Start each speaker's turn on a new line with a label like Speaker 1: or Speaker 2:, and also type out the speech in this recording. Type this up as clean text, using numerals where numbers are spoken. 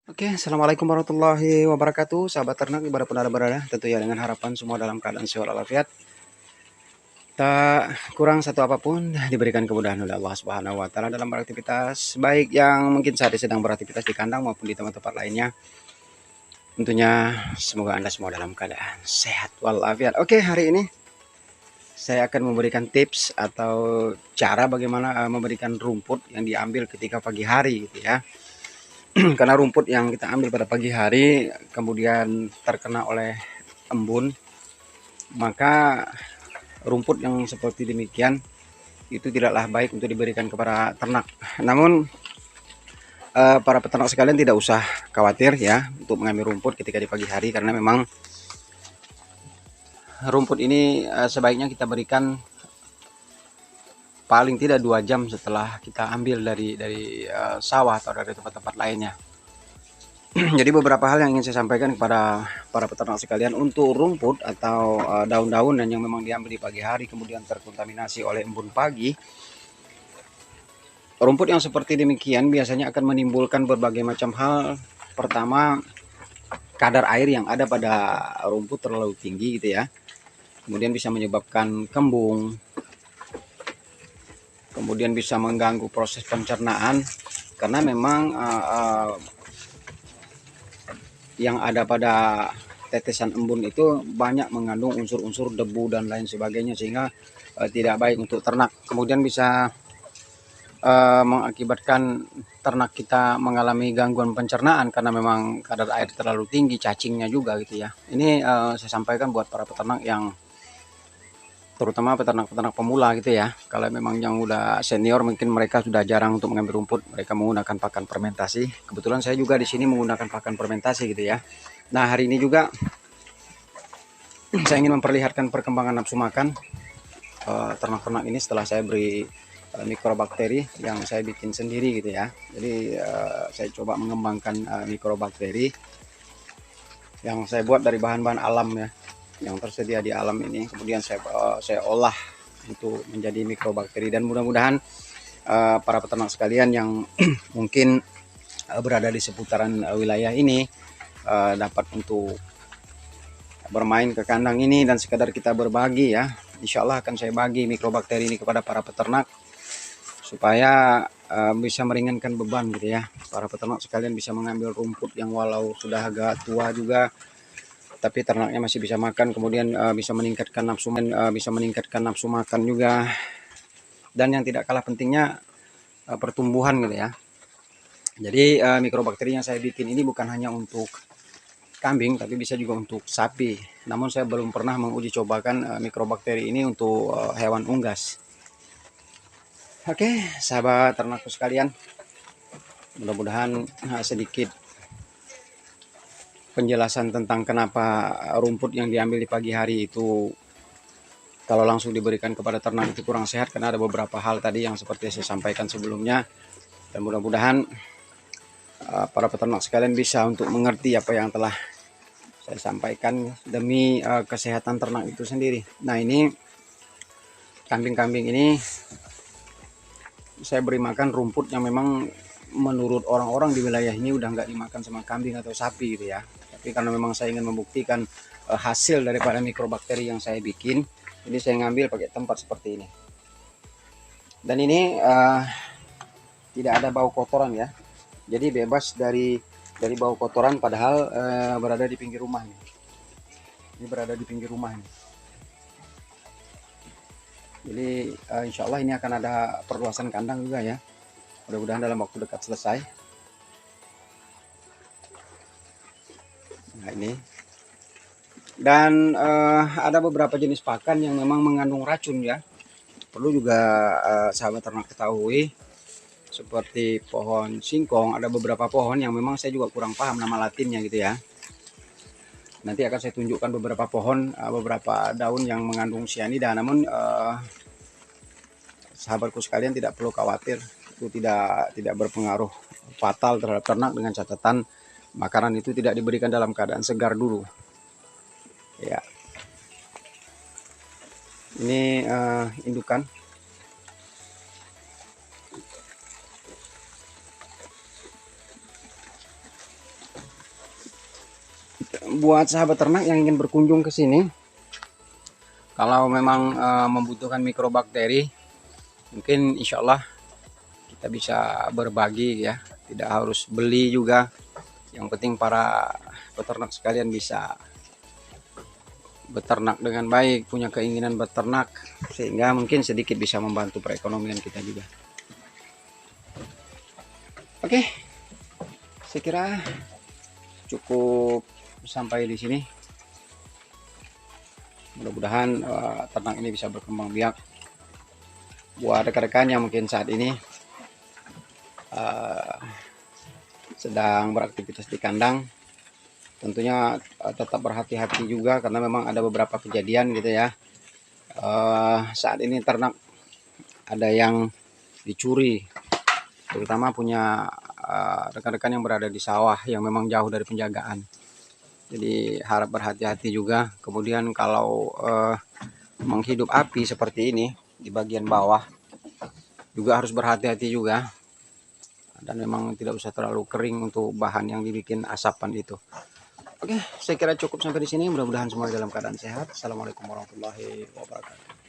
Speaker 1: Oke, assalamualaikum warahmatullahi wabarakatuh, sahabat ternak dimanapun anda berada. Tentunya dengan harapan semua dalam keadaan sehat walafiat. Tak kurang satu apapun diberikan kemudahan oleh Allah Subhanahu Wa Taala dalam beraktivitas, baik yang mungkin saat ini sedang beraktivitas di kandang maupun di tempat-tempat lainnya. Tentunya semoga anda semua dalam keadaan sehat walafiat. Oke, hari ini saya akan memberikan tips atau cara bagaimana memberikan rumput yang diambil ketika pagi hari, gitu ya. Karena rumput yang kita ambil pada pagi hari kemudian terkena oleh embun, maka rumput yang seperti demikian itu tidaklah baik untuk diberikan kepada ternak. Namun para peternak sekalian tidak usah khawatir ya untuk mengambil rumput ketika di pagi hari, karena memang rumput ini sebaiknya kita berikan paling tidak 2 jam setelah kita ambil dari sawah atau dari tempat-tempat lainnya. Jadi beberapa hal yang ingin saya sampaikan kepada para peternak sekalian untuk rumput atau daun-daunan yang memang diambil di pagi hari kemudian terkontaminasi oleh embun pagi. Rumput yang seperti demikian biasanya akan menimbulkan berbagai macam hal. Pertama, kadar air yang ada pada rumput terlalu tinggi gitu ya. Kemudian bisa menyebabkan kembung. Kemudian bisa mengganggu proses pencernaan karena memang yang ada pada tetesan embun itu banyak mengandung unsur-unsur debu dan lain sebagainya, sehingga tidak baik untuk ternak. Kemudian bisa mengakibatkan ternak kita mengalami gangguan pencernaan karena memang kadar air terlalu tinggi, cacingnya juga gitu ya. Ini saya sampaikan buat para peternak yang terutama peternak-peternak pemula gitu ya. Kalau memang yang udah senior mungkin mereka sudah jarang untuk mengambil rumput, mereka menggunakan pakan fermentasi. Kebetulan saya juga di sini menggunakan pakan fermentasi gitu ya. Nah, hari ini juga saya ingin memperlihatkan perkembangan nafsu makan ternak-ternak ini setelah saya beri mikrobakteri yang saya bikin sendiri gitu ya. Jadi saya coba mengembangkan mikrobakteri yang saya buat dari bahan-bahan alam ya, yang tersedia di alam ini. Kemudian saya olah untuk menjadi mikrobakteri, dan mudah-mudahan para peternak sekalian yang mungkin berada di seputaran wilayah ini dapat untuk bermain ke kandang ini dan sekadar kita berbagi ya. Insya Allah akan saya bagi mikrobakteri ini kepada para peternak supaya bisa meringankan beban gitu ya. Para peternak sekalian bisa mengambil rumput yang walau sudah agak tua juga, tapi ternaknya masih bisa makan. Kemudian bisa meningkatkan nafsu makan juga. Dan yang tidak kalah pentingnya pertumbuhan gitu ya. Jadi mikrobakteri yang saya bikin ini bukan hanya untuk kambing, tapi bisa juga untuk sapi. Namun saya belum pernah menguji cobakan mikrobakteri ini untuk hewan unggas. Oke, sahabat ternakku sekalian, mudah-mudahan sedikit penjelasan tentang kenapa rumput yang diambil di pagi hari itu kalau langsung diberikan kepada ternak itu kurang sehat, karena ada beberapa hal tadi yang seperti saya sampaikan sebelumnya. Dan mudah-mudahan para peternak sekalian bisa untuk mengerti apa yang telah saya sampaikan demi kesehatan ternak itu sendiri. Nah, ini kambing-kambing ini saya beri makan rumput yang memang menurut orang-orang di wilayah ini udah nggak dimakan sama kambing atau sapi gitu ya. Tapi karena memang saya ingin membuktikan hasil daripada mikrobakteri yang saya bikin, jadi saya ngambil pakai tempat seperti ini. Dan ini tidak ada bau kotoran ya. Jadi bebas dari bau kotoran, padahal berada di pinggir rumah ini. Ini berada di pinggir rumah ini. Jadi insya Allah ini akan ada perluasan kandang juga ya. Mudah-mudahan dalam waktu dekat selesai. Nah, ini. Dan ada beberapa jenis pakan yang memang mengandung racun ya. Perlu juga sahabat ternak ketahui, seperti pohon singkong. Ada beberapa pohon yang memang saya juga kurang paham nama latinnya gitu ya. Nanti akan saya tunjukkan beberapa pohon, beberapa daun yang mengandung cyanida. Namun sahabatku sekalian tidak perlu khawatir, itu tidak berpengaruh fatal terhadap ternak, dengan catatan makanan itu tidak diberikan dalam keadaan segar dulu. Ya, ini indukan. buat sahabat ternak yang ingin berkunjung ke sini, kalau memang membutuhkan mikrobakteri, mungkin insya Allah kita bisa berbagi ya, tidak harus beli juga. Yang penting para peternak sekalian bisa beternak dengan baik, punya keinginan beternak, sehingga mungkin sedikit bisa membantu perekonomian kita juga. Oke, saya kira cukup sampai di sini. Mudah-mudahan ternak ini bisa berkembang biak. Buat rekan-rekan yang mungkin saat ini sedang beraktivitas di kandang, tentunya tetap berhati-hati juga, karena memang ada beberapa kejadian gitu ya. Saat ini ternak ada yang dicuri, terutama punya rekan-rekan yang berada di sawah yang memang jauh dari penjagaan. Jadi harap berhati-hati juga. Kemudian kalau menghidup api seperti ini di bagian bawah juga harus berhati-hati juga, dan memang tidak usah terlalu kering untuk bahan yang dibikin asapan itu. Oke, saya kira cukup sampai di sini. Mudah-mudahan semua dalam keadaan sehat. Assalamualaikum warahmatullahi wabarakatuh.